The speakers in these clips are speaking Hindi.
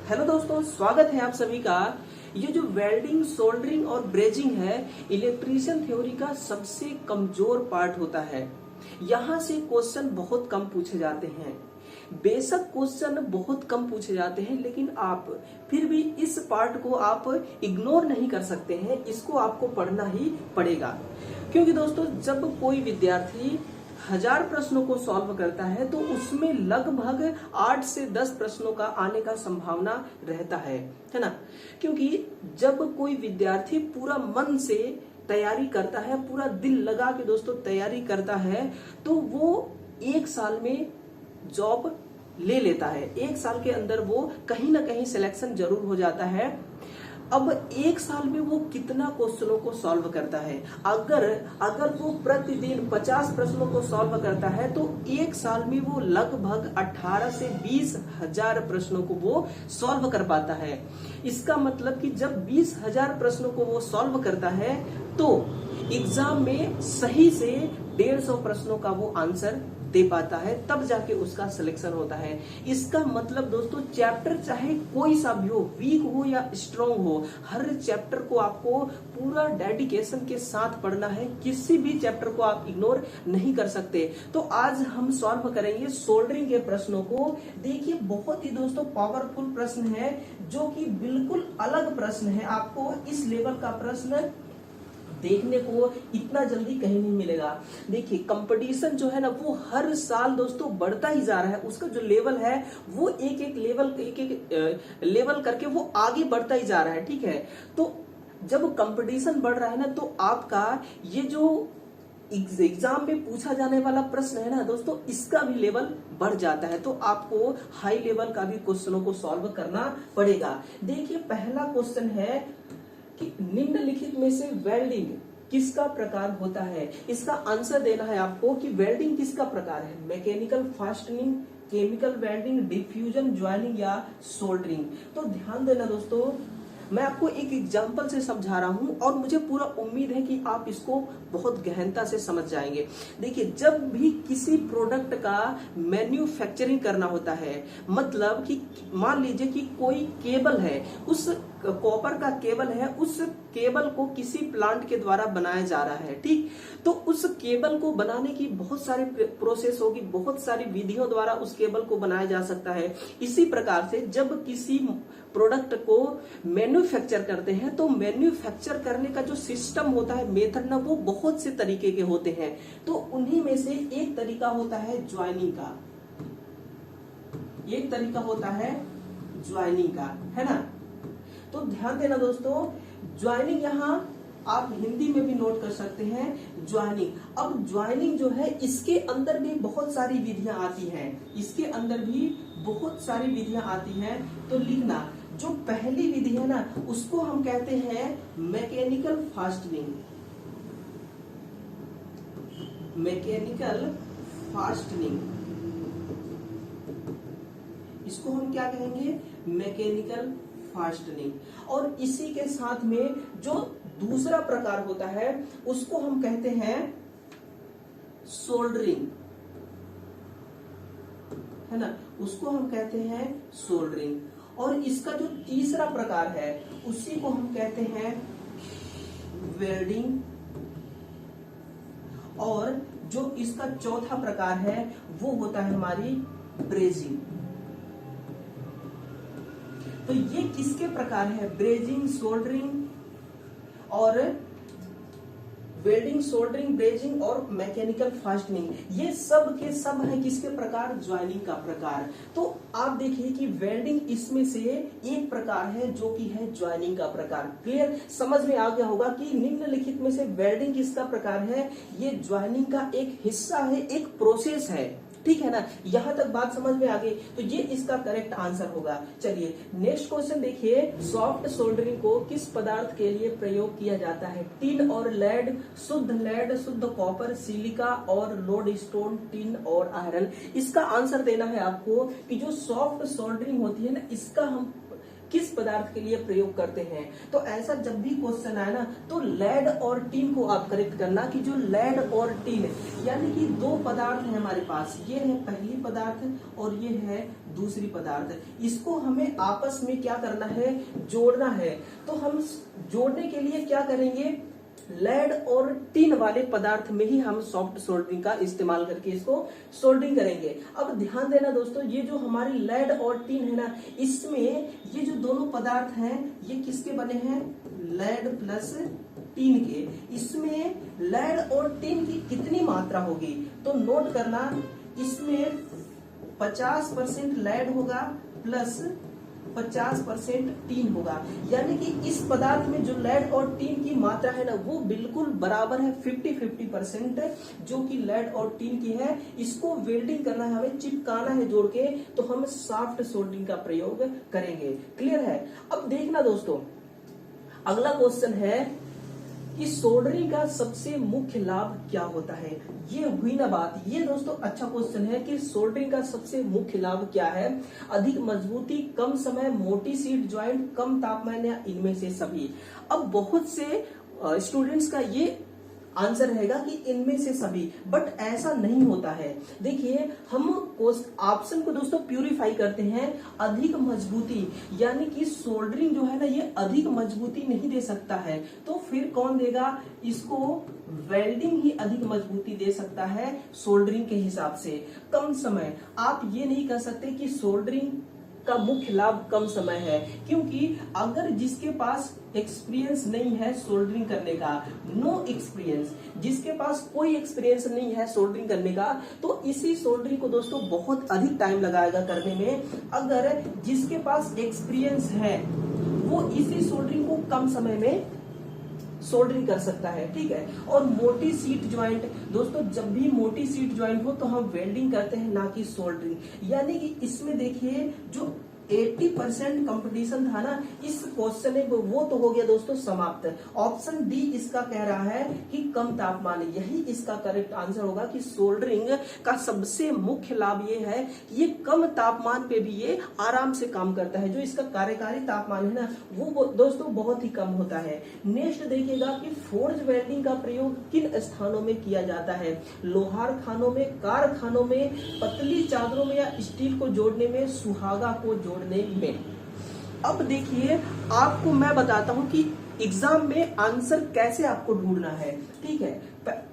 हेलो दोस्तों, स्वागत है आप सभी का। ये जो वेल्डिंग, सोल्डरिंग और ब्रेजिंग है, इलेक्ट्रीशियन थ्योरी का सबसे कमजोर पार्ट होता है। यहाँ से क्वेश्चन बहुत कम पूछे जाते हैं। बेशक क्वेश्चन बहुत कम पूछे जाते हैं, लेकिन आप फिर भी इस पार्ट को आप इग्नोर नहीं कर सकते हैं। इसको आपको पढ़ना ही पड़ेगा, क्योंकि दोस्तों जब कोई विद्यार्थी 1000 प्रश्नों को सॉल्व करता है तो उसमें लगभग 8 से 10 प्रश्नों का आने का संभावना रहता है ना। क्योंकि जब कोई विद्यार्थी पूरा मन से तैयारी करता है, पूरा दिल लगा के दोस्तों तैयारी करता है, तो वो 1 साल में जॉब ले लेता है। 1 साल के अंदर वो कहीं ना कहीं सिलेक्शन जरूर हो जाता है। अब 1 साल में वो कितना क्वेश्चनों को सॉल्व करता है? अगर वो प्रतिदिन 50 प्रश्नों को सॉल्व करता है तो 1 साल में वो लगभग 18 से 20 हजार प्रश्नों को वो सॉल्व कर पाता है। इसका मतलब कि जब 20 हजार प्रश्नों को वो सॉल्व करता है तो एग्जाम में सही से 150 प्रश्नों का वो आंसर दे पाता है, तब जाके उसका सिलेक्शन होता है। इसका मतलब दोस्तों चैप्टर चाहे कोई सा भी हो, वीक हो या स्ट्रॉन्ग हो, हर चैप्टर को आपको पूरा डेडिकेशन के साथ पढ़ना है। किसी भी चैप्टर को आप इग्नोर नहीं कर सकते। तो आज हम सॉल्व करेंगे सोल्डरिंग के प्रश्नों को। देखिए बहुत ही दोस्तों पावरफुल प्रश्न है, जो कि बिल्कुल अलग प्रश्न है। आपको इस लेवल का प्रश्न देखने को इतना जल्दी कहीं नहीं मिलेगा। देखिए कंपटीशन जो है ना, वो हर साल दोस्तों बढ़ता ही जा रहा है। उसका जो लेवल है वो एक एक लेवल करके वो आगे बढ़ता ही जा रहा है। ठीक है, तो जब कंपटीशन बढ़ रहा है ना, तो आपका ये जो एग्जाम में पूछा जाने वाला प्रश्न है ना दोस्तों, इसका भी लेवल बढ़ जाता है। तो आपको हाई लेवल का भी क्वेश्चनों को सॉल्व करना पड़ेगा। देखिए पहला क्वेश्चन है कि निम्नलिखित में से वेल्डिंग किसका प्रकार होता है? इसका आंसर देना है आपको कि वेल्डिंग किसका प्रकार है। Mechanical fastening, chemical welding, diffusion, joining या सोल्डरिंग। तो ध्यान देना दोस्तों, मैं आपको एक एग्जांपल से समझा रहा हूं और मुझे पूरा उम्मीद है कि आप इसको बहुत गहनता से समझ जाएंगे। देखिए जब भी किसी प्रोडक्ट का मैन्युफैक्चरिंग करना होता है, मतलब कि मान लीजिए कि कोई केबल है, उस कॉपर का केबल है, उस केबल को किसी प्लांट के द्वारा बनाया जा रहा है। ठीक, तो उस केबल को बनाने की बहुत सारी प्रोसेस होगी, बहुत सारी विधियों द्वारा उस केबल को बनाया जा सकता है। इसी प्रकार से जब किसी प्रोडक्ट को मैन्युफैक्चर करते हैं तो मैन्युफैक्चर करने का जो सिस्टम होता है, मेथड ना, वो बहुत से तरीके के होते हैं। तो उन्हीं में से एक तरीका होता है ज्वाइनिंग का, एक तरीका होता है ज्वाइनिंग का, है ना। तो ध्यान देना दोस्तों, ज्वाइनिंग यहाँ आप हिंदी में भी नोट कर सकते हैं, ज्वाइनिंग। अब ज्वाइनिंग जो है, इसके अंदर भी बहुत सारी विधियां आती हैं, इसके अंदर भी बहुत सारी विधियां आती हैं। तो लिखना, जो पहली विधि है ना, उसको हम कहते हैं मैकेनिकल फास्टनिंग। मैकेनिकल फास्टनिंग, इसको हम क्या कहेंगे? Mechanical fastening. और इसी के साथ में जो दूसरा प्रकार होता है उसको हम कहते हैं सोल्डरिंग, है ना, उसको हम कहते हैं सोल्डरिंग। और इसका जो तीसरा प्रकार है उसी को हम कहते हैं वेल्डिंग। और जो इसका चौथा प्रकार है वो होता है हमारी ब्रेजिंग। तो ये किसके प्रकार है? ब्रेजिंग, सोल्डरिंग और वेल्डिंग, सोल्डरिंग, ब्रेजिंग और मैकेनिकल फास्टनिंग, ये सब के सब है किसके प्रकार? ज्वाइनिंग का प्रकार। तो आप देखिए कि वेल्डिंग इसमें से एक प्रकार है जो कि है ज्वाइनिंग का प्रकार। क्लियर, समझ में आ गया होगा कि निम्नलिखित में से वेल्डिंग किसका प्रकार है? ये ज्वाइनिंग का एक हिस्सा है, एक प्रोसेस है। ठीक है ना, यहां तक बात समझ में आ गई। तो ये इसका करेक्ट आंसर होगा। चलिए नेक्स्ट क्वेश्चन देखिए, सॉफ्ट सोल्डरिंग को किस पदार्थ के लिए प्रयोग किया जाता है? टिन और लेड, शुद्ध कॉपर, सिलिका और लोड स्टोन, टिन और आयरन। इसका आंसर देना है आपको कि जो सॉफ्ट सोल्डरिंग होती है ना, इसका हम किस पदार्थ के लिए प्रयोग करते हैं। तो ऐसा जब भी क्वेश्चन आए ना तो लेड और टीन को आप करेक्ट करना कि जो लेड और टीन यानी कि दो पदार्थ है हमारे पास, ये है पहली पदार्थ और ये है दूसरी पदार्थ, इसको हमें आपस में क्या करना है, जोड़ना है। तो हम जोड़ने के लिए क्या करेंगे, लेड और टिन वाले पदार्थ में ही हम सॉफ्ट सोल्डरिंग का इस्तेमाल करके इसको सोल्डरिंग करेंगे। अब ध्यान देना दोस्तों, ये जो हमारी लेड और टिन है ना, इसमें ये जो दोनों पदार्थ हैं ये किसके बने हैं, लेड प्लस टिन के। इसमें लेड और टिन की कितनी मात्रा होगी, तो नोट करना, इसमें 50% लेड होगा प्लस 50% टीन होगा, यानी कि इस पदार्थ में जो लेड और टीन की मात्रा है ना वो बिल्कुल बराबर है, 50-50% जो कि लेड और टीन की है। इसको वेल्डिंग करना है, हमें चिपकाना है जोड़ के, तो हम सॉफ्ट सोल्डरिंग का प्रयोग करेंगे। क्लियर है। अब देखना दोस्तों, अगला क्वेश्चन है कि सोल्डरिंग का सबसे मुख्य लाभ क्या होता है। ये हुई ना बात, ये दोस्तों अच्छा क्वेश्चन है कि सोल्डरिंग का सबसे मुख्य लाभ क्या है। अधिक मजबूती, कम समय, मोटी सीट ज्वाइंट, कम तापमान या इनमें से सभी। अब बहुत से स्टूडेंट्स का ये आंसर रहेगा कि इनमें से सभी, बट ऐसा नहीं होता है। देखिए हम ऑप्शन को दोस्तों प्यूरिफाई करते हैं। अधिक मजबूती यानी कि सोल्डरिंग जो है ना ये अधिक मजबूती नहीं दे सकता है, तो फिर कौन देगा इसको, वेल्डिंग ही अधिक मजबूती दे सकता है सोल्डरिंग के हिसाब से। कम समय, आप ये नहीं कह सकते कि सोल्डरिंग का मुख्य लाभ कम समय है, क्योंकि अगर जिसके पास एक्सपीरियंस नहीं है सोल्डरिंग करने का, नो एक्सपीरियंस, जिसके पास कोई एक्सपीरियंस नहीं है सोल्डरिंग करने का, तो इसी सोल्डरिंग को दोस्तों बहुत अधिक टाइम लगाएगा करने में। अगर जिसके पास एक्सपीरियंस है वो इसी सोल्डरिंग को कम समय में सोल्डरिंग कर सकता है। ठीक है। और मोटी सीट ज्वाइंट, दोस्तों जब भी मोटी सीट ज्वाइंट हो तो हम वेल्डिंग करते हैं ना कि सोल्डरिंग। यानी कि इसमें देखिए जो 80% कंपटीशन था ना इस क्वेश्चन में, वो तो हो गया दोस्तों समाप्त। ऑप्शन डी इसका कह रहा है कि कम तापमान, यही इसका करेक्ट आंसर होगा कि सोल्डरिंग का सबसे मुख्य लाभ ये है कि ये कम तापमान पे भी ये आराम से काम करता है। जो इसका कार्यकारी तापमान है ना वो दोस्तों बहुत ही कम होता है। नेक्स्ट देखिएगा कि फोर्ज वेल्डिंग का प्रयोग किन स्थानों में किया जाता है, लोहार खानों में, कारखानों में, पतली चादरों में या स्टील को जोड़ने में, सुहागा को जोड़ने में। अब देखिए आपको मैं बताता हूं कि एग्जाम में आंसर कैसे आपको ढूंढना है। ठीक है।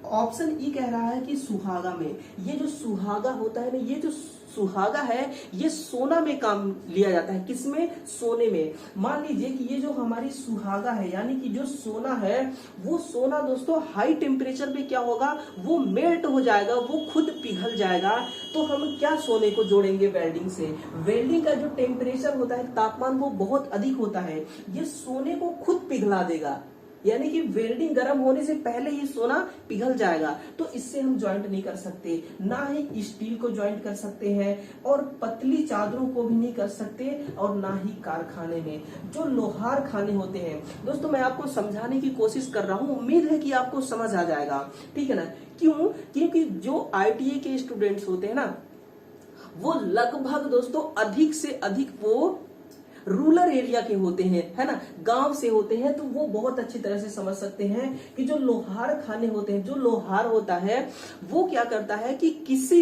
ऑप्शन ई कह रहा है कि सुहागा में, ये जो सुहागा होता है ना, ये जो सुहागा है ये सोना में काम लिया जाता है। किसमें, सोने में। मान लीजिए कि ये जो हमारी सुहागा है यानी कि जो सोना है वो सोना दोस्तों हाई टेम्परेचर पे क्या होगा, वो मेल्ट हो जाएगा, वो खुद पिघल जाएगा। तो हम क्या सोने को जोड़ेंगे वेल्डिंग से, वेल्डिंग का जो टेम्परेचर होता है, तापमान वो बहुत अधिक होता है, ये सोने को खुद पिघला देगा। यानी कि वेल्डिंग गर्म होने से पहले ही सोना पिघल जाएगा। तो इससे हम ज्वाइंट नहीं कर सकते, ना ही स्टील को ज्वाइंट कर सकते हैं, और पतली चादरों को भी नहीं कर सकते, और ना ही कारखाने में। जो लोहार खाने होते हैं दोस्तों, मैं आपको समझाने की कोशिश कर रहा हूं, उम्मीद है कि आपको समझ आ जाएगा। ठीक है ना। क्यों, क्योंकि जो ITA के स्टूडेंट्स होते हैं ना वो लगभग दोस्तों अधिक से अधिक वो रूरल एरिया के होते हैं, है ना, गांव से होते हैं। तो वो बहुत अच्छी तरह से समझ सकते हैं कि जो लोहार खाने होते हैं, जो लोहार होता है वो क्या करता है कि किसी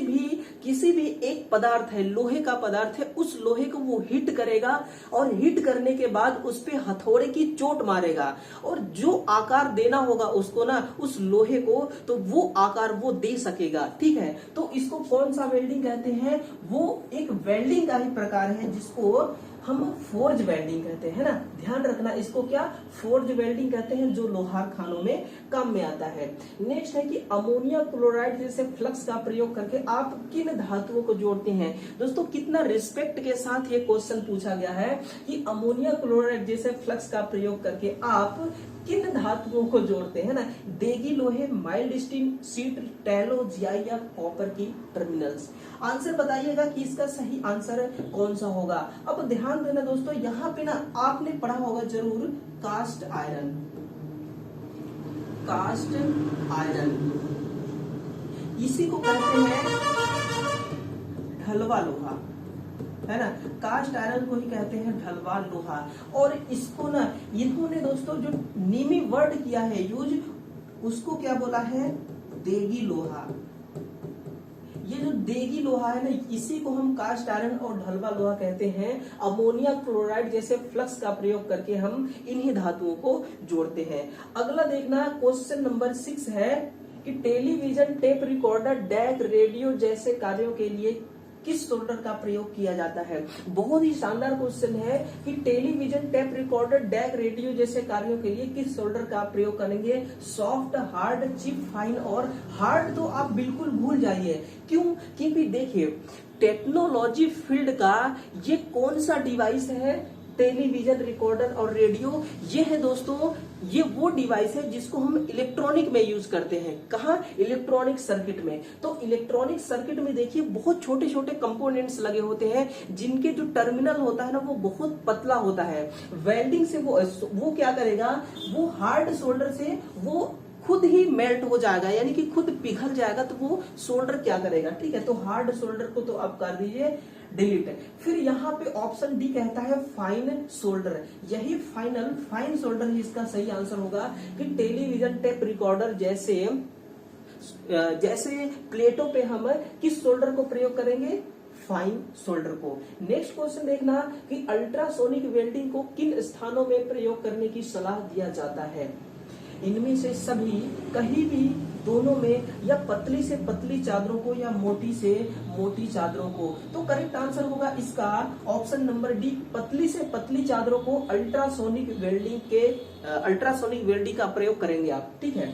भी एक पदार्थ है, लोहे का पदार्थ है, उस लोहे को वो हिट करेगा, और हिट करने के बाद उस पे हथौड़े की चोट मारेगा, और जो आकार देना होगा उसको ना, उस लोहे को, तो वो आकार वो दे सकेगा। ठीक है। तो इसको कौन सा वेल्डिंग कहते हैं, वो एक वेल्डिंग का ही प्रकार है जिसको हम फोर्ज वेल्डिंग कहते हैं ना। ध्यान रखना, इसको क्या फोर्ज वेल्डिंग कहते हैं, जो लोहार खानों में काम में आता है। नेक्स्ट है कि अमोनिया क्लोराइड जैसे फ्लक्स का प्रयोग करके आप किन धातुओं को जोड़ते हैं। दोस्तों कितना रिस्पेक्ट के साथ ये क्वेश्चन पूछा गया है कि अमोनिया क्लोराइड जैसे फ्लक्स का प्रयोग करके आप किन धातुओं को जोड़ते हैं ना। देगी लोहे, माइल्ड स्टील, सीट, टैलो, जियाई या कॉपर की टर्मिनल्स। आंसर बताइएगा कि इसका सही आंसर कौन सा होगा। अब ध्यान देना दोस्तों, यहाँ पे ना आपने पढ़ा होगा जरूर कास्ट आयरन। कास्ट आयरन इसी को कहते हैं ढलवा लोहा। है ना। कास्ट आयरन को ही कहते हैं ढलवा लोहा। और इसको ना इन्होंने दोस्तों जो नीमी वर्ड किया है यूज, उसको क्या बोला है, देगी लोहा। ये जो देगी लोहा है ना, इसी को हम कास्ट आयरन और ढलवा लोहा कहते हैं। अमोनिया क्लोराइड जैसे फ्लक्स का प्रयोग करके हम इन्हीं धातुओं को जोड़ते हैं। अगला देखना क्वेश्चन नंबर 6 है कि television, tape recorder, deck, radio जैसे कार्यों के लिए किस सोल्डर का प्रयोग किया जाता है। बहुत ही शानदार क्वेश्चन है कि television, tape recorder, deck, radio जैसे कार्यों के लिए किस सोल्डर का प्रयोग करेंगे। Soft, hard, chip, fine. और हार्ड तो आप बिल्कुल भूल जाइए, क्यों, क्योंकि देखिए टेक्नोलॉजी फील्ड का ये कौन सा डिवाइस है, टेलीविजन, रिकॉर्डर और रेडियो। ये है दोस्तों, ये वो डिवाइस है जिसको हम इलेक्ट्रॉनिक में यूज करते हैं। कहा, इलेक्ट्रॉनिक सर्किट में। तो इलेक्ट्रॉनिक सर्किट में देखिए बहुत छोटे छोटे कंपोनेंट्स लगे होते हैं, जिनके जो टर्मिनल होता है ना वो बहुत पतला होता है। वेल्डिंग से वो क्या करेगा, वो हार्ड सोल्डर से वो खुद ही मेल्ट हो जाएगा, यानी कि खुद पिघल जाएगा। तो वो सोल्डर क्या करेगा, ठीक है। तो हार्ड सोल्डर को तो आप कर दीजिए डिलीट। फिर यहाँ पे ऑप्शन डी कहता है फाइन सोल्डर। यही फाइन सोल्डर ही इसका सही आंसर होगा कि टेलीविजन, टेप रिकॉर्डर जैसे प्लेटों पे हम किस सोल्डर को प्रयोग करेंगे, फाइन सोल्डर को। नेक्स्ट क्वेश्चन देखना कि अल्ट्रासोनिक वेल्डिंग को किन स्थानों में प्रयोग करने की सलाह दिया जाता है। इनमें से सभी, कहीं भी, दोनों में, या पतली से पतली चादरों को या मोटी से मोटी चादरों को। तो करेक्ट आंसर होगा इसका ऑप्शन नंबर डी, पतली से पतली चादरों को अल्ट्रासोनिक वेल्डिंग का प्रयोग करेंगे आप, ठीक है।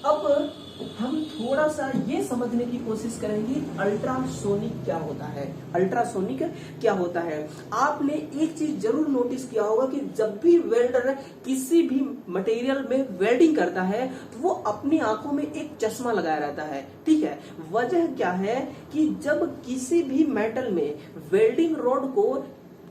अब हम थोड़ा सा ये समझने की कोशिश करेंगे अल्ट्रासोनिक क्या होता है। अल्ट्रासोनिक क्या होता है, आपने एक चीज जरूर नोटिस किया होगा कि जब भी वेल्डर किसी भी मटेरियल में वेल्डिंग करता है तो वो अपनी आंखों में एक चश्मा लगाया रहता है, ठीक है। वजह क्या है कि जब किसी भी मेटल में वेल्डिंग रॉड को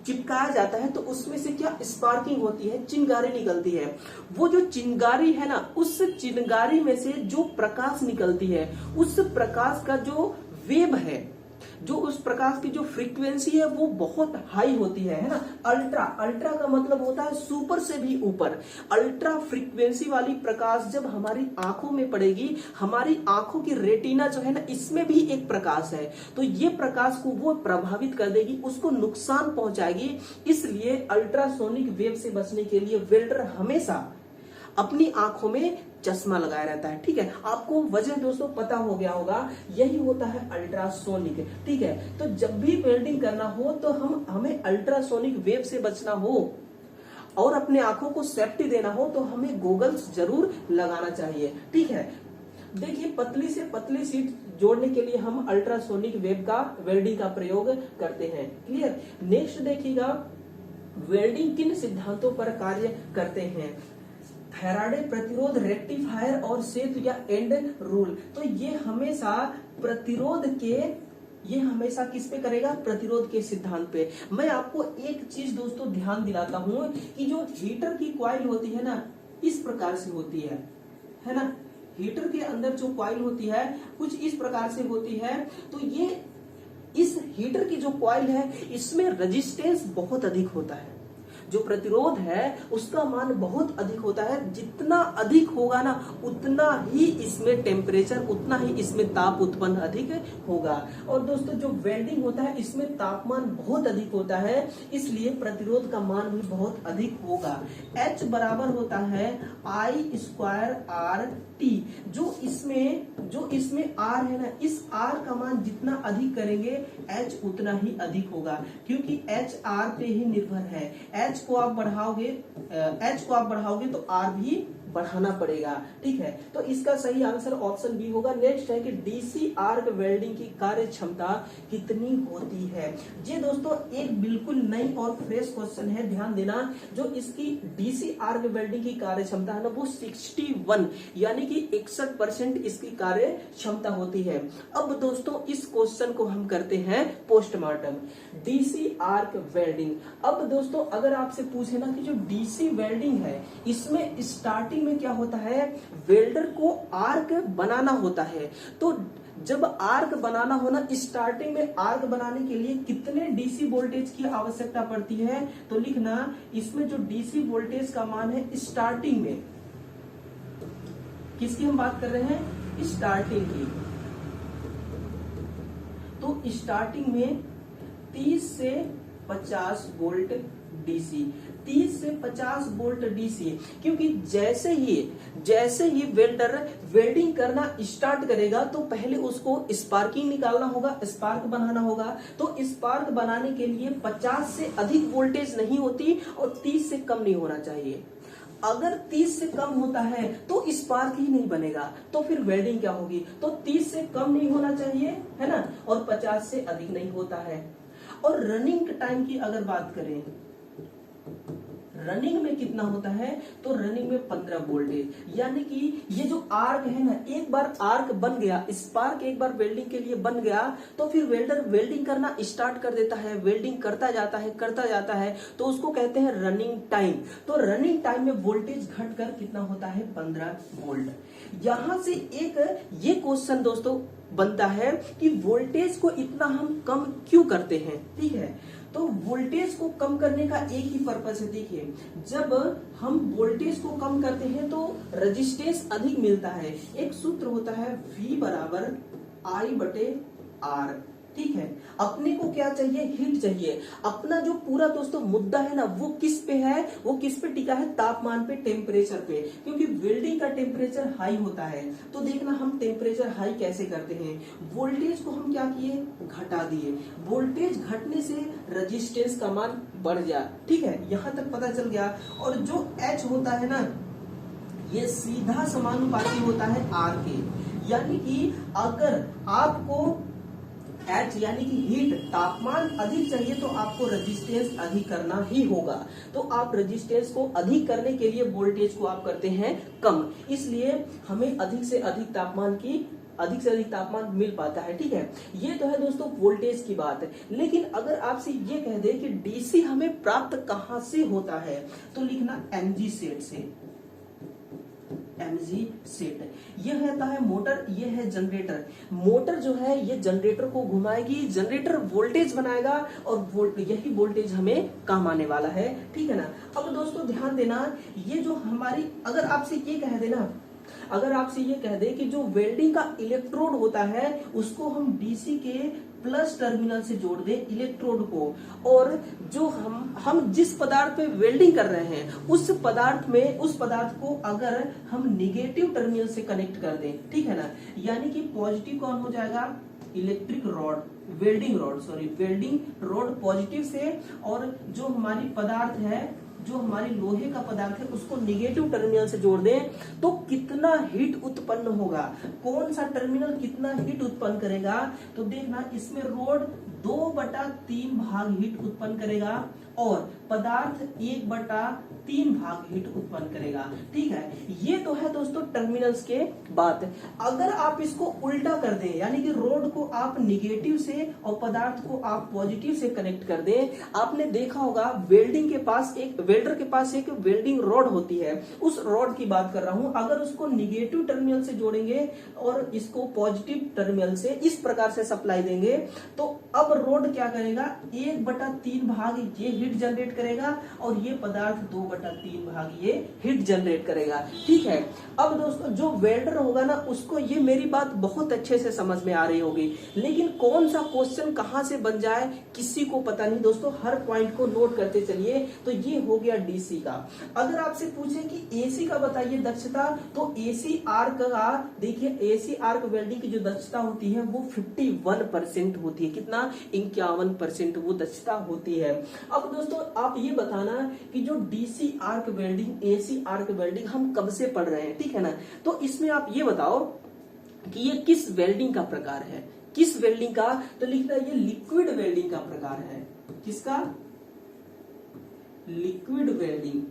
चिपकाया जाता है तो उसमें से क्या स्पार्किंग होती है, चिंगारी निकलती है। वो जो चिंगारी है ना, उस चिंगारी में से जो प्रकाश निकलती है, उस प्रकाश का जो वेव है, जो उस प्रकाश की जो फ्रीक्वेंसी है वो बहुत हाई होती है ना। अल्ट्रा का मतलब होता है सुपर से भी ऊपर। अल्ट्रा फ्रीक्वेंसी वाली प्रकाश जब हमारी आंखों में पड़ेगी, हमारी आंखों की रेटिना जो है ना, इसमें भी एक प्रकाश है, तो ये प्रकाश को वो प्रभावित कर देगी, उसको नुकसान पहुंचाएगी। इसलिए अल्ट्रासोनिक वेव से बचने के लिए वेल्डर हमेशा अपनी आंखों में चश्मा लगाया रहता है, ठीक है। आपको वजह दोस्तों पता हो गया होगा, यही होता है अल्ट्रासोनिक, ठीक है। तो जब भी वेल्डिंग करना हो तो हमें अल्ट्रासोनिक वेव से बचना हो और अपने आंखों को सेफ्टी देना हो तो हमें गोगल्स जरूर लगाना चाहिए, ठीक है। देखिए पतली से पतली शीट जोड़ने के लिए हम अल्ट्रासोनिक वेल्डिंग का प्रयोग करते हैं, क्लियर। नेक्स्ट देखिएगा, वेल्डिंग किन सिद्धांतों पर कार्य करते हैं। फैराडे प्रतिरोध, रेक्टिफायर और सेतु या एंड रूल। तो ये हमेशा किस पे करेगा, प्रतिरोध के सिद्धांत पे। मैं आपको एक चीज दोस्तों ध्यान दिलाता हूं कि जो हीटर की कॉइल होती है ना, इस प्रकार से होती है ना। हीटर के अंदर जो कॉइल होती है कुछ इस प्रकार से होती है। तो ये इस हीटर की जो कॉइल है इसमें रेजिस्टेंस बहुत अधिक होता है, जो प्रतिरोध है उसका मान बहुत अधिक होता है। जितना अधिक होगा ना उतना ही इसमें टेम्परेचर, उतना ही इसमें ताप उत्पन्न अधिक होगा। और दोस्तों जो वेल्डिंग होता है इसमें तापमान बहुत अधिक होता है, इसलिए प्रतिरोध का मान भी बहुत अधिक होगा। H बराबर होता है I²RT। जो इसमें R है ना, इस R का मान जितना अधिक करेंगे H उतना ही अधिक होगा, क्योंकि H R पे ही निर्भर है। H को आप बढ़ाओगे तो R भी बढ़ाना पड़ेगा, ठीक है। तो इसका सही आंसर ऑप्शन बी होगा। नेक्स्ट है कि डीसी आर्क वेल्डिंग की कार्य क्षमता कितनी होती है। ये दोस्तों एक बिल्कुल नई और फ्रेश क्वेश्चन है, ध्यान देना। जो इसकी डीसी आर्क वेल्डिंग की कार्य क्षमता है ना, वो 61 यानी कि 61% इसकी कार्य क्षमता होती है। अब दोस्तों इस क्वेश्चन को हम करते हैं पोस्टमार्टम, डीसी आर्क वेल्डिंग। अब दोस्तों अगर आपसे पूछे ना कि जो डीसी वेल्डिंग है इसमें स्टार्टिंग में क्या होता है, वेल्डर को आर्क बनाना होता है। तो जब आर्क बनाना हो ना, स्टार्टिंग में आर्क बनाने के लिए कितने डीसी वोल्टेज की आवश्यकता पड़ती है, तो लिखना इसमें जो डीसी वोल्टेज का मान है स्टार्टिंग में, किसकी हम बात कर रहे हैं, स्टार्टिंग की, तो स्टार्टिंग में 30 से 50 वोल्ट डीसी, 30 से 50 वोल्ट डीसी, क्योंकि जैसे ही वेल्डर वेल्डिंग करना स्टार्ट करेगा तो पहले उसको स्पार्किंग निकालना होगा, स्पार्क बनाना होगा। तो स्पार्क बनाने के लिए 50 से अधिक वोल्टेज नहीं होती और 30 से कम नहीं होना चाहिए। अगर 30 से कम होता है तो स्पार्क ही नहीं बनेगा, तो फिर वेल्डिंग क्या होगी, तो 30 से कम नहीं होना चाहिए, है ना, और 50 से अधिक नहीं होता है। और रनिंग टाइम की अगर बात करें, रनिंग में कितना होता है, तो रनिंग में 15 वोल्टेज, यानी कि ये जो आर्क है ना, एक बार आर्क बन गया, स्पार्क एक बार वेल्डिंग के लिए बन गया, तो फिर वेल्डर वेल्डिंग करना स्टार्ट कर देता है, वेल्डिंग करता जाता है, तो उसको कहते हैं रनिंग टाइम। तो रनिंग टाइम में वोल्टेज घटकर कितना होता है, 15 वोल्ट। यहां से एक ये क्वेश्चन दोस्तों बनता है कि वोल्टेज को इतना हम कम क्यों करते हैं, ठीक है। तो वोल्टेज को कम करने का एक ही पर्पस है, देखिए, जब हम वोल्टेज को कम करते हैं तो रेजिस्टेंस अधिक मिलता है। एक सूत्र होता है V बराबर I/R, ठीक है। अपने को क्या चाहिए, हीट चाहिए। अपना जो पूरा दोस्तों मुद्दा है ना, वो किस पे है, वो किस पे टिका है, तापमान पे, टेम्परेचर पे, क्योंकि वेल्डिंग का टेम्परेचर हाई होता है। तो देखना हम टेम्परेचर हाई कैसे करते हैं, वोल्टेज को हम क्या किए, घटा दिए। वोल्टेज घटने से रेजिस्टेंस का मान बढ़ गया, ठीक है, यहां तक पता चल गया। और जो H होता है ना, ये सीधा समानुपाती होता है R के, यानी कि अगर आपको H यानी कि हीट, तापमान अधिक चाहिए तो आपको रेजिस्टेंस अधिक करना ही होगा। तो आप रेजिस्टेंस को अधिक करने के लिए वोल्टेज को आप करते हैं कम, इसलिए हमें अधिक से अधिक तापमान मिल पाता है, ठीक है। ये तो है दोस्तों वोल्टेज की बात। लेकिन अगर आपसे ये कह दे कि डीसी हमें प्राप्त कहां से होता है, तो लिखना mg सेट से, mg सेट। यह रहता है मोटर, यह है जनरेटर। मोटर जो है ये जनरेटर को घुमाएगी, जनरेटर वोल्टेज बनाएगा और यही वोल्टेज हमें काम आने वाला है, ठीक है ना। अब दोस्तों ध्यान देना, ये जो हमारी, अगर आपसे ये कह देना, अगर आपसे ये कह दे कि जो वेल्डिंग का इलेक्ट्रोड होता है उसको हम डीसी के प्लस टर्मिनल से जोड़ दें इलेक्ट्रोड को, और जो हम जिस पदार्थ पे वेल्डिंग कर रहे हैं उस पदार्थ को अगर हम निगेटिव टर्मिनल से कनेक्ट कर दें, ठीक है ना, यानी कि पॉजिटिव कौन हो जाएगा, electric rod, welding rod positive से, और जो हमारी पदार्थ है, जो हमारी लोहे का पदार्थ है, उसको निगेटिव टर्मिनल से जोड़ दें, तो कितना हीट उत्पन्न होगा, कौन सा टर्मिनल कितना हीट उत्पन्न करेगा, तो देखना इसमें रॉड 2/3 भाग हीट उत्पन्न करेगा और पदार्थ 1/3 भाग हीट उत्पन्न करेगा, ठीक है। ये तो है दोस्तों टर्मिनल्स के बात। अगर आप इसको उल्टा कर दें, यानी कि रोड को आप निगेटिव से और पदार्थ को आप पॉजिटिव से कनेक्ट कर दें, आपने देखा होगा वेल्डर के पास एक वेल्डिंग रॉड होती है, उस रॉड की बात कर रहा हूं। अगर उसको निगेटिव टर्मिनल से जोड़ेंगे और इसको पॉजिटिव टर्मिनल से इस प्रकार से सप्लाई देंगे, तो अब रोड क्या करेगा, 1/3 भाग ये हीट जनरेट करेगा और ये पदार्थ 2/3 भाग ये हीट जनरेट करेगा, ठीक है। अब दोस्तों जो वेल्डर होगा ना, उसको ये मेरी बात बहुत अच्छे से समझ में आ रही होगी, लेकिन कौन सा क्वेश्चन कहां से बन जाए किसी को पता नहीं दोस्तों, हर पॉइंट को नोट करते चलिए। तो ये हो गया डीसी का। अगर आपसे पूछे कि एसी का बताइए दक्षता, तो एसी आर्क का देखिए, एसी आर्क वेल्डिंग की जो दक्षता होती है वो 51% होती है। कितना, 51% वो दक्षता होती है। अब दोस्तों आप ये बताना कि जो DC arc welding, AC arc welding हम कब से पढ़ रहे हैं, ठीक है ना। तो इसमें आप ये बताओ कि ये किस वेल्डिंग का प्रकार है, किस वेल्डिंग का, तो लिखना ये लिक्विड वेल्डिंग का प्रकार है। किसका, लिक्विड वेल्डिंग।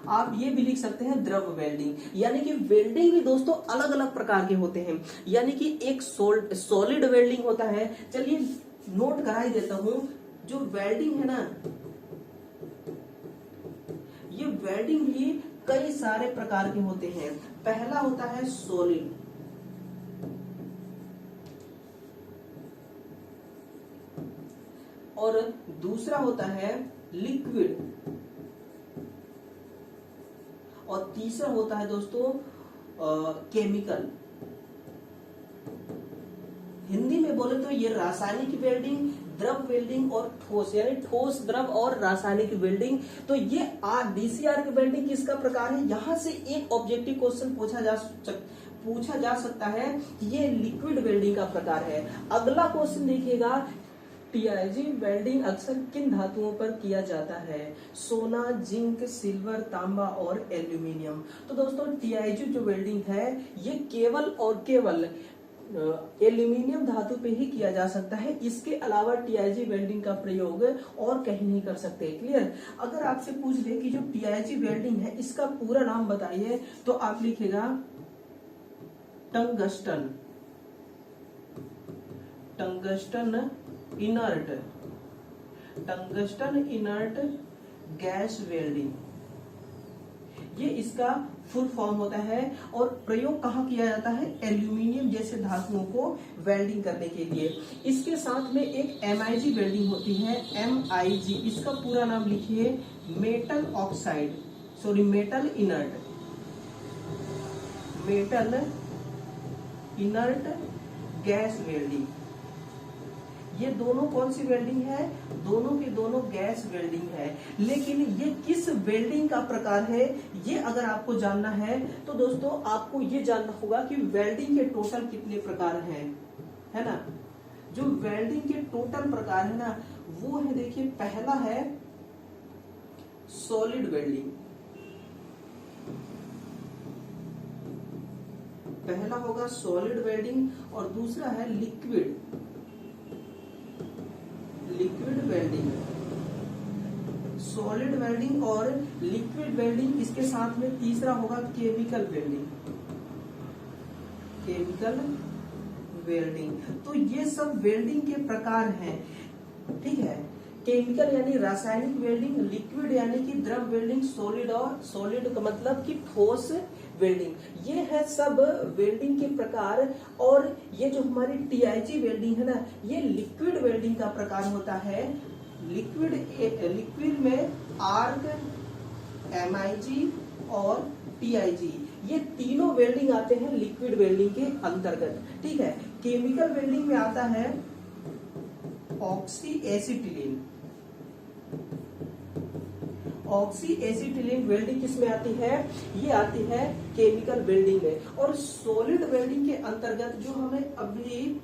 आप ये भी लिख सकते हैं द्रव वेल्डिंग, यानी कि वेल्डिंग भी दोस्तों अलग अलग प्रकार के होते हैं, यानी कि एक सॉलिड वेल्डिंग होता है। चलिए नोट करा ही देता हूं, जो वेल्डिंग है ना, ये वेल्डिंग भी कई सारे प्रकार के होते हैं। पहला होता है सॉलिड, और दूसरा होता है लिक्विड, और तीसरा होता है दोस्तों केमिकल। हिंदी में बोले तो ये रासायनिक वेल्डिंग, द्रव वेल्डिंग और ठोस, यानी ठोस, द्रव और रासायनिक वेल्डिंग। तो ये डीसीआर की वेल्डिंग किसका प्रकार है? यहां से एक ऑब्जेक्टिव क्वेश्चन पूछा जा सकता है कि ये लिक्विड वेल्डिंग का प्रकार है। अगला क्वेश्चन देखिएगा, टीआईजी वेल्डिंग अक्सर किन धातुओं पर किया जाता है? सोना, जिंक, सिल्वर, तांबा और एल्यूमिनियम। तो दोस्तों टीआईजी जो वेल्डिंग है ये केवल और केवल एल्यूमिनियम धातु पे ही किया जा सकता है। इसके अलावा टीआईजी वेल्डिंग का प्रयोग और कहीं नहीं कर सकते। क्लियर? अगर आपसे पूछ दे कि जो टीआईजी वेल्डिंग है इसका पूरा नाम बताइए, तो आप लिखेगा tungsten, tungsten inert, tungsten inert gas welding, ये इसका फुल फॉर्म होता है। और प्रयोग कहाँ किया जाता है? एल्यूमिनियम जैसे धातुओं को वेल्डिंग करने के लिए। इसके साथ में एक एमआईजी वेल्डिंग होती है, एमआईजी, इसका पूरा नाम लिखिए metal oxide, sorry metal inert, metal inert gas welding. ये दोनों कौन सी वेल्डिंग है? दोनों के दोनों गैस वेल्डिंग है। लेकिन ये किस वेल्डिंग का प्रकार है, ये अगर आपको जानना है तो दोस्तों आपको ये जानना होगा कि वेल्डिंग के टोटल कितने प्रकार हैं, है ना। जो वेल्डिंग के टोटल प्रकार है ना, वो है, देखिए, पहला है सॉलिड वेल्डिंग, पहला होगा सॉलिड वेल्डिंग, और दूसरा है लिक्विड वेल्डिंग। सॉलिड वेल्डिंग और लिक्विड वेल्डिंग, इसके साथ में तीसरा होगा केमिकल वेल्डिंग, केमिकल वेल्डिंग। तो ये सब वेल्डिंग के प्रकार हैं, ठीक है। केमिकल यानी रासायनिक वेल्डिंग, लिक्विड यानी कि द्रव वेल्डिंग, सॉलिड, और सॉलिड का मतलब कि ठोस वेल्डिंग, ये है सब वेल्डिंग के प्रकार। और ये जो हमारी टीआईजी वेल्डिंग है ना, ये लिक्विड वेल्डिंग का प्रकार होता है। लिक्विड में आर्क, एमआईजी और टीआईजी, ये तीनों वेल्डिंग आते हैं लिक्विड वेल्डिंग के अंतर्गत, ठीक है। केमिकल वेल्डिंग में आता है oxy acetylene, oxy acetylene welding किसमें आती है? ये आती है केमिकल वेल्डिंग में। और सॉलिड वेल्डिंग के अंतर्गत जो हमें अभी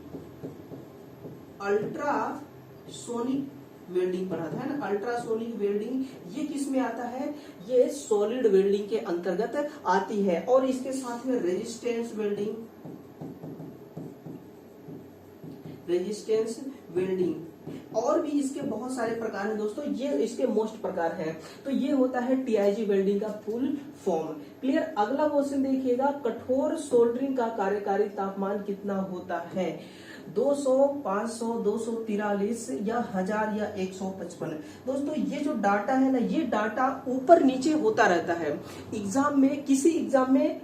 अल्ट्रासोनिक वेल्डिंग पढ़ा था, है ना, अल्ट्रासोनिक वेल्डिंग, ये किसमें आता है? ये सॉलिड वेल्डिंग के अंतर्गत आती है। और इसके साथ में रेजिस्टेंस वेल्डिंग, रेजिस्टेंस वेल्डिंग, और भी इसके बहुत सारे प्रकार हैं दोस्तों, ये इसके मोस्ट प्रकार हैं। तो ये होता है टीआईजी वेल्डिंग का फुल फॉर्म। क्लियर? अगला क्वेश्चन देखिएगा, कठोर सोल्डरिंग का कार्यकारी तापमान कितना होता है? 200, 500, 243 या 1000 या 155। दोस्तों ये जो डाटा है ना, ये डाटा ऊपर नीचे होता रहता है। एग्जाम में, किसी एग्जाम में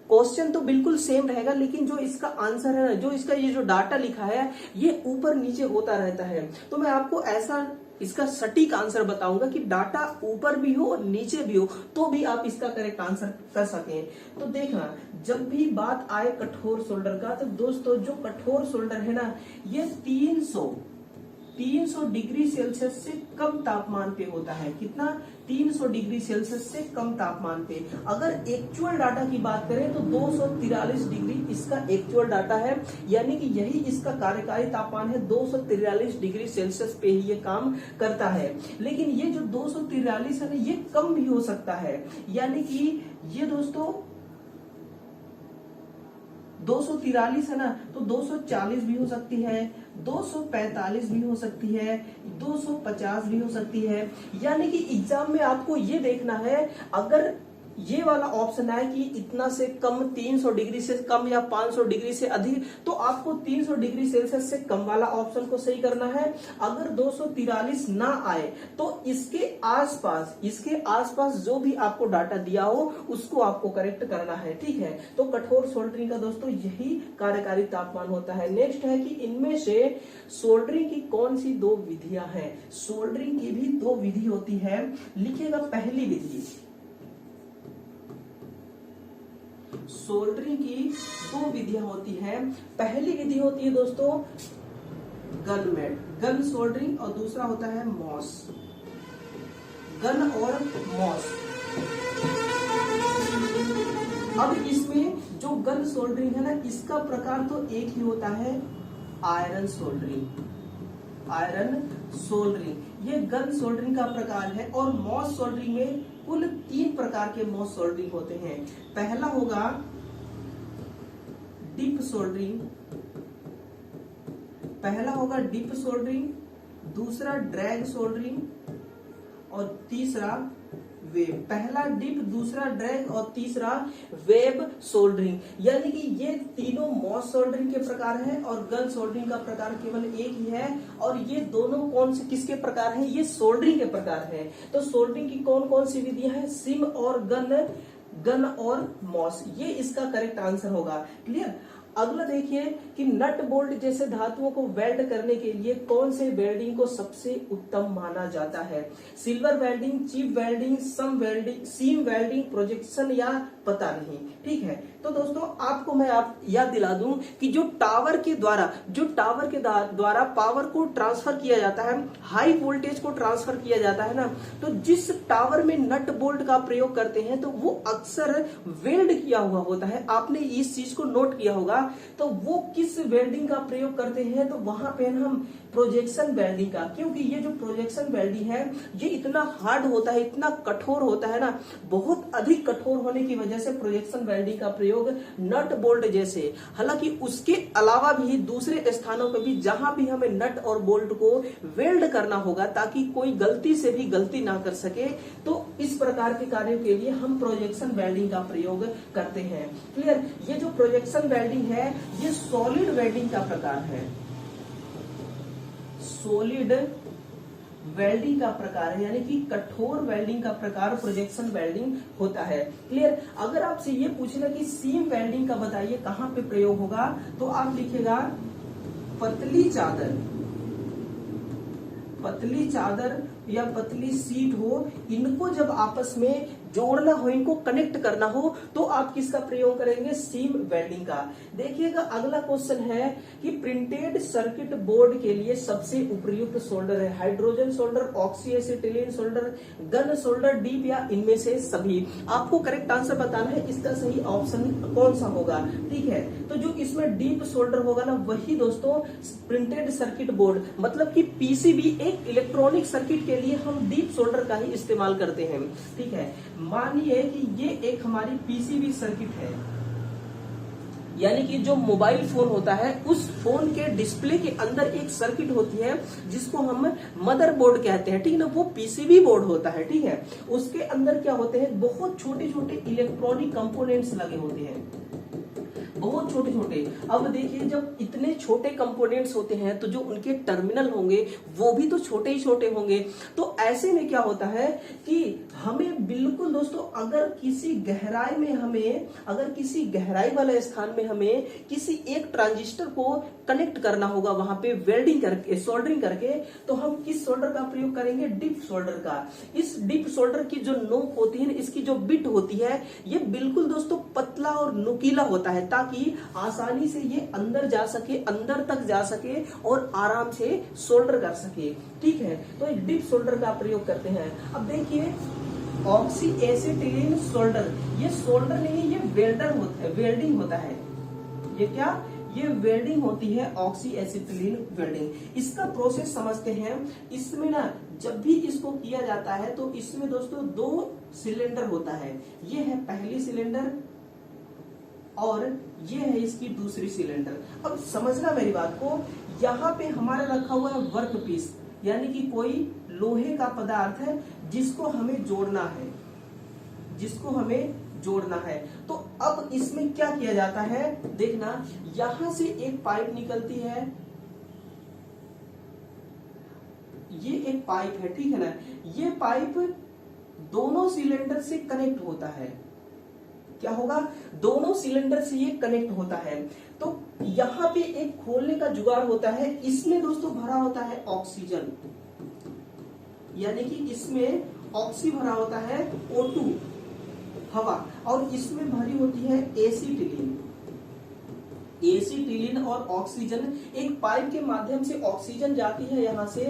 क्वेश्चन तो बिल्कुल सेम रहेगा, लेकिन जो इसका आंसर है ना, जो इसका ये जो डाटा लिखा है, ये ऊपर नीचे होता रहता है। तो मैं आपको ऐसा इसका सटीक आंसर बताऊंगा कि डाटा ऊपर भी हो और नीचे भी हो, तो भी आप इसका करेक्ट आंसर कर सकें। तो देखना, जब भी बात आए कठोर सोल्डर का, तो दोस्तों जो कठोर सोल्डर है ना, ये 300 डिग्री सेल्सियस से कम तापमान पे होता है। कितना? 300 डिग्री सेल्सियस से कम तापमान पे। अगर एक्चुअल डाटा की बात करें तो 243 डिग्री इसका एक्चुअल डाटा है, यानी कि यही इसका कार्यकारी तापमान है। 243 डिग्री सेल्सियस पे ही ये काम करता है। लेकिन ये जो 243 है ना, ये कम भी हो सकता है, यानी कि ये दोस्तों 243 है ना, तो 240 भी हो सकती है, 245 भी हो सकती है, 250 भी हो सकती है। यानी कि एग्जाम में आपको ये देखना है, अगर ये वाला ऑप्शन है कि इतना से कम, 300 डिग्री से कम या 500 डिग्री से अधिक, तो आपको 300 डिग्री सेल्सियस से कम वाला ऑप्शन को सही करना है। अगर 243 ना आए तो इसके आसपास जो भी आपको डाटा दिया हो उसको आपको करेक्ट करना है, ठीक है। तो कठोर सोल्डरिंग का दोस्तों यही कार्यकारी तापमान होता है। नेक्स्ट है कि इनमें से सोल्डरिंग की कौन सी दो विधियां हैं। सोल्डरिंग की भी दो विधि होती है, लिखिएगा पहली विधि। सोल्डरिंग की दो विधियां होती है। पहली विधि होती है दोस्तों गन सोल्डरिंग, और दूसरा होता है मॉस, गन और मॉस। अब इसमें जो गन सोल्डरिंग है ना, इसका प्रकार तो एक ही होता है, आयरन सोल्डरिंग। ये गन सोल्डरिंग का प्रकार है। और मॉस सोल्डरिंग में कुल 3 प्रकार के मॉस सोल्डरिंग होते हैं। पहला होगा डिप सोल्डरिंग, दूसरा ड्रैग सोल्डरिंग और तीसरा वेब। पहला डिप, दूसरा ड्रैग और तीसरा वेब सोल्डरिंग। यानी कि ये तीनों मॉस सोल्डरिंग के प्रकार हैं और गन सोल्डरिंग का प्रकार केवल एक ही है। और ये दोनों कौन से किसके प्रकार हैं? ये सोल्डरिंग के प्रकार हैं। तो सोल्डरिंग की कौन कौन सी विधियां हैं? सिम और गन और मॉस, ये इसका करेक्ट आंसर होगा। क्लियर। अगला देखिए कि नट बोल्ट जैसे धातुओं को वेल्ड करने के लिए कौन से वेल्डिंग को सबसे उत्तम माना जाता है? Silver welding, chip welding, seam welding, projection या पता नहीं, ठीक है। तो दोस्तों आपको मैं याद दिला दूं कि जो टावर के द्वारा पावर को ट्रांसफर किया जाता है, हाई वोल्टेज को ट्रांसफर किया जाता है ना, तो जिस टावर में नट बोल्ट का प्रयोग करते हैं तो वो अक्सर वेल्ड किया हुआ होता है। आपने इस चीज को नोट किया होगा। तो वो किस वेल्डिंग का प्रयोग करते हैं? तो वहां पे हम प्रोजेक्शन वेल्डिंग का, क्योंकि ये जो प्रोजेक्शन वेल्डिंग है ये इतना हार्ड होता है, इतना कठोर होता है ना, बहुत अधिक कठोर होने की वजह से प्रोजेक्शन वेल्डिंग का प्रयोग नट बोल्ट जैसे, हालांकि उसके अलावा भी दूसरे स्थानों पर भी जहां भी हमें नट और बोल्ट को वेल्ड करना होगा ताकि कोई गलती से भी गलती ना कर सके, तो इस प्रकार के कार्यों के लिए हम प्रोजेक्शन वेल्डिंग का प्रयोग करते हैं। क्लियर। ये जो प्रोजेक्शन वेल्डिंग है ये सॉलिड वेल्डिंग का प्रकार है, सॉलिड वेल्डिंग का प्रकार है, यानी कि कठोर वेल्डिंग का प्रकार प्रोजेक्शन वेल्डिंग होता है। क्लियर। अगर आपसे ये पूछेगा कि सीम वेल्डिंग का बताइए कहां पे प्रयोग होगा, तो आप लिखिएगा पतली चादर या पतली सीट हो, इनको जब आपस में जोड़ना हो, इनको कनेक्ट करना हो, तो आप किसका प्रयोग करेंगे? सीम वेल्डिंग का। देखिएगा अगला क्वेश्चन है कि प्रिंटेड सर्किट बोर्ड के लिए सबसे उपयुक्त सोल्डर है hydrogen solder, oxy acetylene solder, gun solder, deep या इनमें से सभी। आपको करेक्ट आंसर बताना है, इसका सही ऑप्शन कौन सा होगा, ठीक है। तो जो इसमें डीप सोल्डर होगा ना, वही दोस्तों प्रिंटेड सर्किट बोर्ड, मतलब कि पीसीबी, एक इलेक्ट्रॉनिक सर्किट के लिए हम डीप सोल्डर का ही इस्तेमाल करते हैं, ठीक है। मानिए कि ये एक हमारी पीसीबी सर्किट है, यानी कि जो मोबाइल फोन होता है उस फोन के डिस्प्ले के अंदर एक सर्किट होती है जिसको हम मदरबोर्ड कहते हैं, ठीक है ना। वो पीसीबी बोर्ड होता है, ठीक है। उसके अंदर क्या होते हैं? बहुत छोटे छोटे इलेक्ट्रॉनिक कंपोनेंट्स लगे होते हैं, बहुत छोटे छोटे। अब देखिए जब इतने छोटे कंपोनेंट्स होते हैं तो जो उनके टर्मिनल होंगे वो भी तो छोटे ही छोटे होंगे। तो ऐसे में क्या होता है कि हमें बिल्कुल दोस्तों अगर किसी गहराई वाले स्थान में हमें किसी एक ट्रांजिस्टर को कनेक्ट करना होगा, वहां पे वेल्डिंग करके, सोल्डरिंग करके, तो हम किस सोल्डर का प्रयोग करेंगे? डिप सोल्डर का। इस डिप सोल्डर की जो नोक होती है, इसकी जो बिट होती है, ये बिल्कुल दोस्तों पतला और नुकीला होता है ताकि आसानी से ये अंदर जा सके, अंदर तक जा सके और आराम से सोल्डर कर सके, ठीक है। तो डिप सोल्डर का प्रयोग करते हैं। अब देखिए ऑक्सी एसिटिलीन सोल्डर, ये सोल्डर नहीं, ये वेल्डिंग होता है। ये क्या? ये वेल्डिंग होती है, ऑक्सी एसिटिलीन वेल्डिंग। इसका प्रोसेस समझते हैं। इसमें ना जब भी इसको किया जाता है तो इसमें दोस्तों 2 सिलेंडर होता है। ये है पहली सिलेंडर और ये है इसकी दूसरी सिलेंडर। अब समझना मेरी बात को, यहाँ पे हमारा रखा हुआ है वर्क पीस, यानी कि कोई लोहे का पदार्थ है जिसको हमें जोड़ना है। जिसको हमें जोड़ना है। तो अब इसमें क्या किया जाता है, देखना, यहां से एक पाइप निकलती है, ये एक पाइप है, ठीक है ना, ये पाइप दोनों सिलेंडर से कनेक्ट होता है। क्या होगा, दोनों सिलेंडर से ये कनेक्ट होता है। तो यहां पे एक खोलने का जुगाड़ होता है, इसमें दोस्तों भरा होता है ऑक्सीजन, यानी कि इसमें ऑक्सी भरा होता है, O2 हवा, और इसमें भरी होती है एसिटिलीन। एसिटिलीन और ऑक्सीजन, एक पाइप के माध्यम से ऑक्सीजन जाती है यहां से,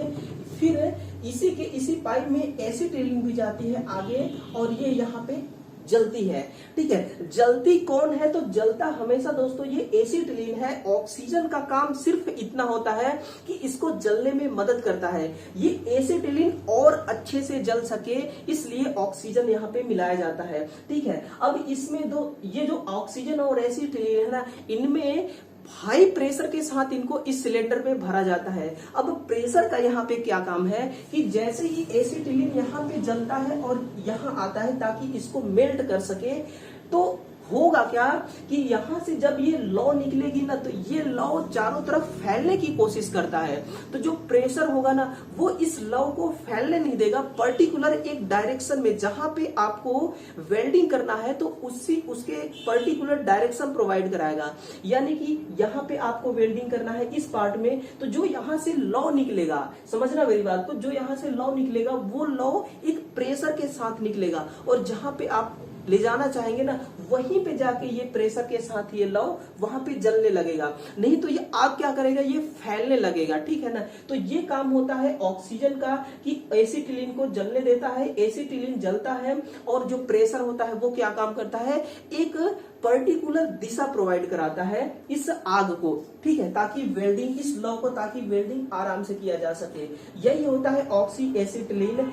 फिर इसी पाइप में एसिटिलीन भी जाती है आगे, और ये यहाँ पे जलती है। ठीक है, जलती कौन है, तो जलता हमेशा दोस्तों ये एसिटिलीन है। ऑक्सीजन का काम सिर्फ इतना होता है कि इसको जलने में मदद करता है। ये एसिटिलीन और अच्छे से जल सके इसलिए ऑक्सीजन यहाँ पे मिलाया जाता है। ठीक है, अब इसमें ये जो ऑक्सीजन और एसिटिलीन है ना, इनमें हाई प्रेशर के साथ इनको इस सिलेंडर में भरा जाता है। अब प्रेशर का यहाँ पे क्या काम है कि जैसे ही एसिटिलीन यहाँ पे जलता है और यहाँ आता है ताकि इसको मेल्ट कर सके, तो होगा क्या कि यहां से जब ये लौ निकलेगी ना, तो ये लौ चारों तरफ फैलने की कोशिश करता है। तो जो प्रेशर होगा ना, वो इस लौ को फैलने नहीं देगा। पर्टिकुलर एक डायरेक्शन में जहां पे आपको वेल्डिंग करना है, तो उसके पर्टिकुलर डायरेक्शन प्रोवाइड कराएगा। यानी कि यहाँ पे आपको वेल्डिंग करना है इस पार्ट में, तो जो यहाँ से लौ निकलेगा, समझना मेरी बात को, जो यहाँ से लौ निकलेगा वो लौ एक प्रेशर के साथ निकलेगा, और जहां पे आप ले जाना चाहेंगे ना, वहीं पे जाके ये प्रेशर के साथ ये लौ वहां पे जलने लगेगा। नहीं तो ये आग क्या करेगा, ये फैलने लगेगा। ठीक है ना, तो ये काम होता है ऑक्सीजन का कि एसिटिलीन को जलने देता है, एसिटिलीन जलता है, और जो प्रेशर होता है वो क्या काम करता है, एक पर्टिकुलर दिशा प्रोवाइड कराता है इस आग को। ठीक है, ताकि वेल्डिंग, इस लौ को, ताकि वेल्डिंग आराम से किया जा सके। यही होता है ऑक्सी एसिटिलीन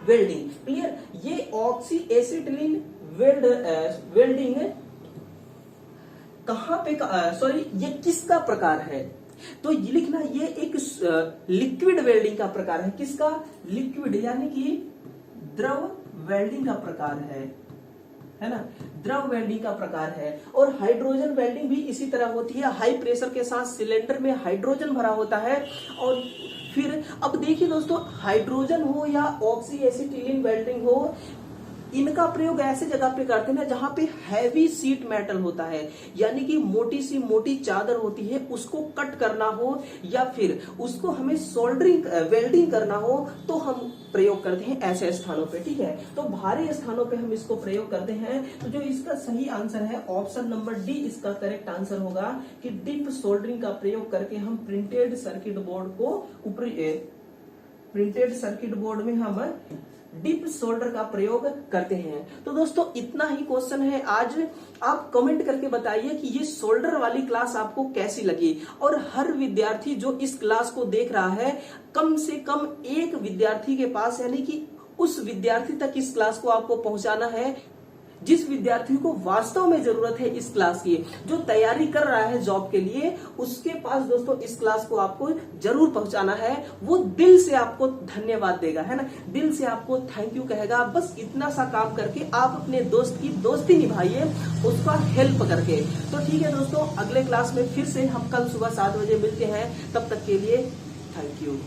वेल्डिंग। क्लियर, ये ऑक्सी एसिटिलीन वेल्डिंग कहां पे, सॉरी, ये किसका प्रकार है, तो ये लिखना, ये एक लिक्विड वेल्डिंग का प्रकार है। किसका, लिक्विड, यानी कि द्रव वेल्डिंग का प्रकार है ना, द्रव वेल्डिंग का प्रकार है। और हाइड्रोजन वेल्डिंग भी इसी तरह होती है। हाई प्रेशर के साथ सिलेंडर में हाइड्रोजन भरा होता है, और फिर अब देखिए दोस्तों, हाइड्रोजन हो या ऑक्सी एसिटिलीन वेल्डिंग हो, इनका प्रयोग ऐसे जगह पे करते हैं ना जहां पे हैवी सीट मेटल होता है, यानी कि मोटी सी मोटी चादर होती है, उसको कट करना हो या फिर उसको हमें सोल्डरिंग वेल्डिंग करना हो, तो हम प्रयोग करते हैं ऐसे स्थानों पे। ठीक है, तो भारी स्थानों पे हम इसको प्रयोग करते हैं। तो जो इसका सही आंसर है ऑप्शन नंबर डी, इसका करेक्ट आंसर होगा कि डिप सोल्डरिंग का प्रयोग करके हम प्रिंटेड सर्किट बोर्ड को प्रिंटेड सर्किट बोर्ड में हम डिप सोल्डर का प्रयोग करते हैं। तो दोस्तों इतना ही क्वेश्चन है आज। आप कमेंट करके बताइए कि ये सोल्डर वाली क्लास आपको कैसी लगी, और हर विद्यार्थी जो इस क्लास को देख रहा है, कम से कम एक विद्यार्थी के पास, यानी कि उस विद्यार्थी तक इस क्लास को आपको पहुंचाना है जिस विद्यार्थी को वास्तव में जरूरत है इस क्लास की, जो तैयारी कर रहा है जॉब के लिए, उसके पास दोस्तों इस क्लास को आपको जरूर पहुंचाना है। वो दिल से आपको धन्यवाद देगा, है ना, दिल से आपको थैंक यू कहेगा। बस इतना सा काम करके आप अपने दोस्त की दोस्ती निभाइए, उसका हेल्प करके। तो ठीक है दोस्तों, अगले क्लास में फिर से हम कल सुबह 7 बजे मिलते हैं। तब तक के लिए थैंक यू।